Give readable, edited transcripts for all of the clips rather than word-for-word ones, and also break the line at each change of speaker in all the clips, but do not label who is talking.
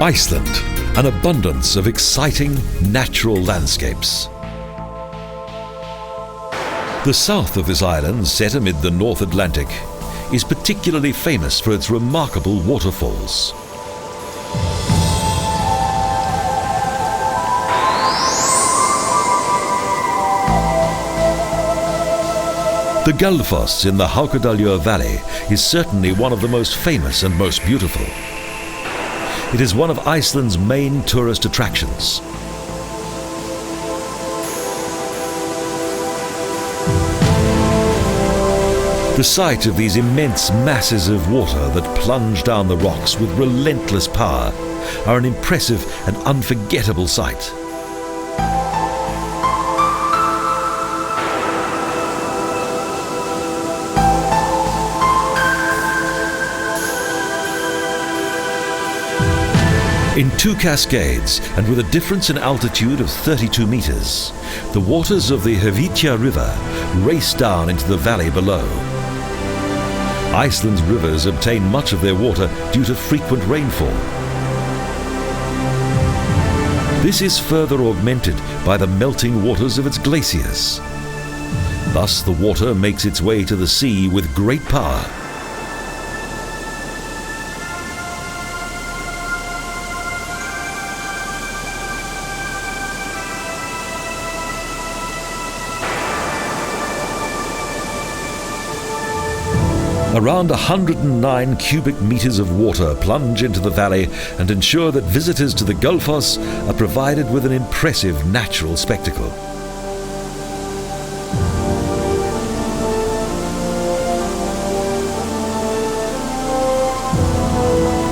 Iceland, an abundance of exciting natural landscapes. The south of this island, set amid the North Atlantic, is particularly famous for its remarkable waterfalls. The Gullfoss in the Haukadalur Valley is certainly one of the most famous and most beautiful. It is one of Iceland's main tourist attractions. The sight of these immense masses of water that plunge down the rocks with relentless power are an impressive and unforgettable sight. In two cascades, and with a difference in altitude of 32 meters, the waters of the Hvita river race down into the valley below. Iceland's rivers obtain much of their water due to frequent rainfall. This is further augmented by the melting waters of its glaciers. Thus the water makes its way to the sea with great power. Around 109 cubic meters of water plunge into the valley and ensure that visitors to the Gullfoss are provided with an impressive natural spectacle.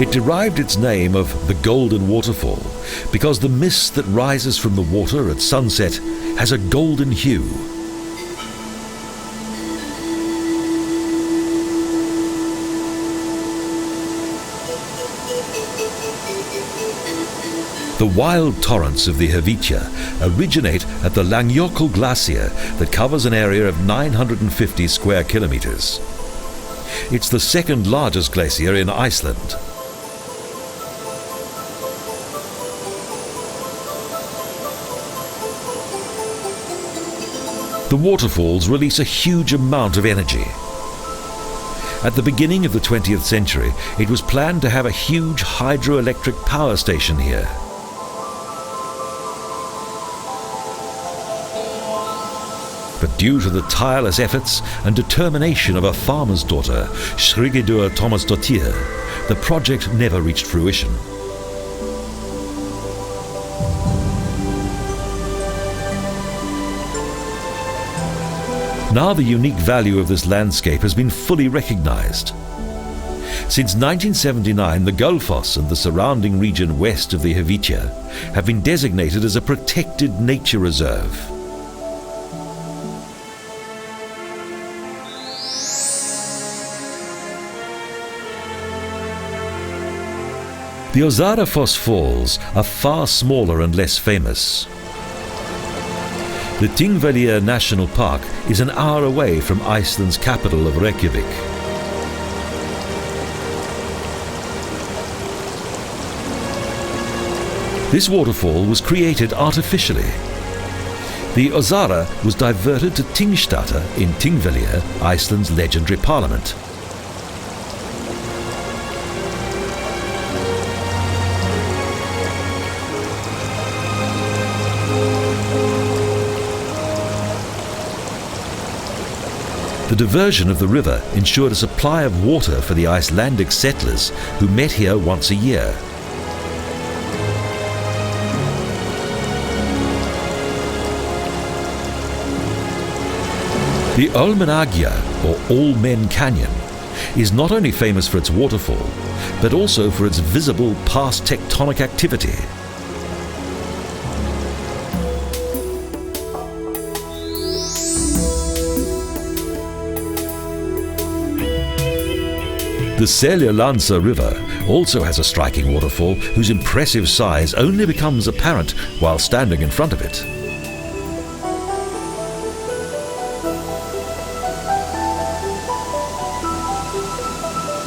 It derived its name of the Golden Waterfall because the mist that rises from the water at sunset has a golden hue. The wild torrents of the Hvita originate at the Langjoekull Glacier that covers an area of 950 square kilometres. It's the second largest glacier in Iceland. The waterfalls release a huge amount of energy. At the beginning of the 20th century, it was planned to have a huge hydroelectric power station here. But due to the tireless efforts and determination of a farmer's daughter, Sigríður Tómasdóttir, the project never reached fruition. Now the unique value of this landscape has been fully recognized. Since 1979, the Gullfoss and the surrounding region west of the Hvita have been designated as a protected nature reserve. The Ósarar Falls are far smaller and less famous. The Ting National Park is an hour away from Iceland's capital of Reykjavik. This waterfall was created artificially. The Ósarar was diverted to Tingstata in Thingvellir, Iceland's legendary parliament. The diversion of the river ensured a supply of water for the Icelandic settlers who met here once a year. The Ölmenagja, or All Men Canyon, is not only famous for its waterfall, but also for its visible past tectonic activity. The Seljalandsfoss River also has a striking waterfall whose impressive size only becomes apparent while standing in front of it.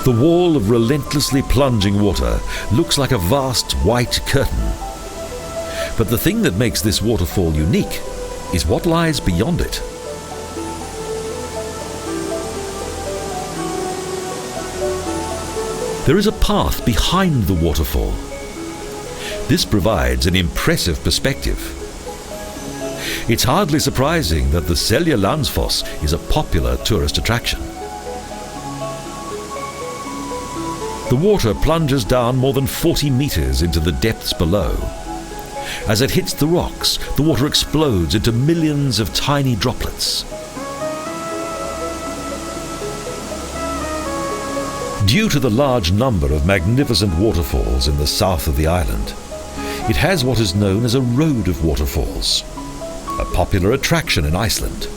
The wall of relentlessly plunging water looks like a vast white curtain. But the thing that makes this waterfall unique is what lies beyond it. There is a path behind the waterfall. This provides an impressive perspective. It's hardly surprising that the Seljalandsfoss is a popular tourist attraction. The water plunges down more than 40 meters into the depths below. As it hits the rocks, the water explodes into millions of tiny droplets. Due to the large number of magnificent waterfalls in the south of the island, it has what is known as a road of waterfalls, a popular attraction in Iceland.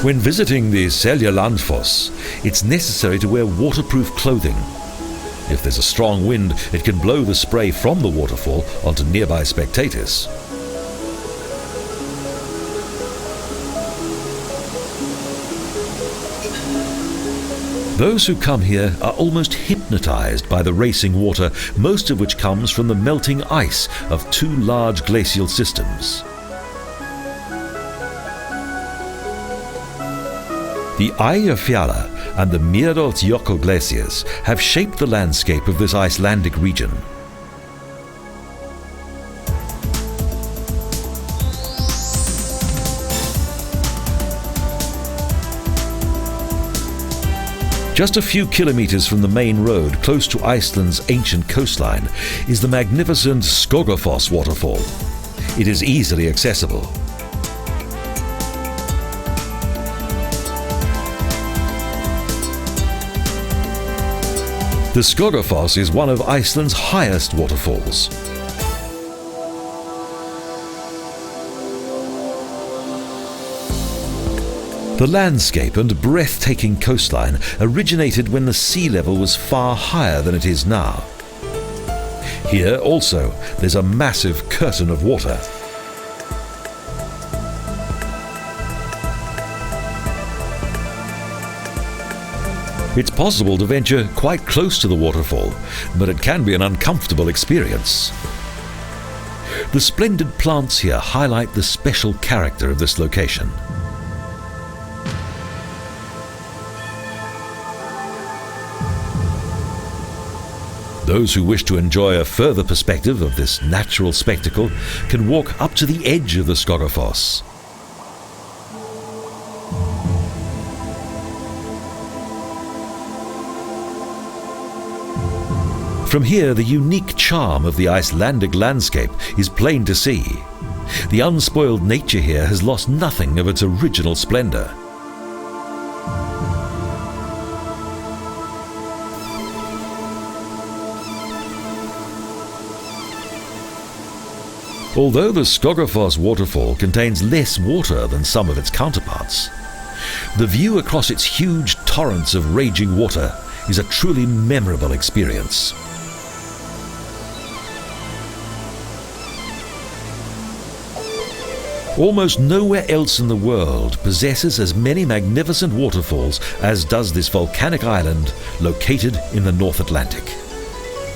When visiting the Seljalandsfoss, it's necessary to wear waterproof clothing. If there's a strong wind, it can blow the spray from the waterfall onto nearby spectators. Those who come here are almost hypnotized by the racing water, most of which comes from the melting ice of two large glacial systems. The Eyjafjalla and the Myrdalsjoekull glaciers have shaped the landscape of this Icelandic region. Just a few kilometres from the main road, close to Iceland's ancient coastline, is the magnificent Skogafoss Waterfall. It is easily accessible. The Skogafoss is one of Iceland's highest waterfalls. The landscape and breathtaking coastline originated when the sea level was far higher than it is now. Here also there's a massive curtain of water. It's possible to venture quite close to the waterfall, but it can be an uncomfortable experience. The splendid plants here highlight the special character of this location. Those who wish to enjoy a further perspective of this natural spectacle can walk up to the edge of the Skogafoss. From here, the unique charm of the Icelandic landscape is plain to see. The unspoiled nature here has lost nothing of its original splendor. Although the Skogafoss waterfall contains less water than some of its counterparts, the view across its huge torrents of raging water is a truly memorable experience. Almost nowhere else in the world possesses as many magnificent waterfalls as does this volcanic island located in the North Atlantic.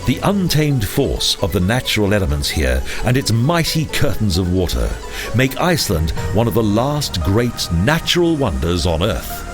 The untamed force of the natural elements here and its mighty curtains of water make Iceland one of the last great natural wonders on Earth.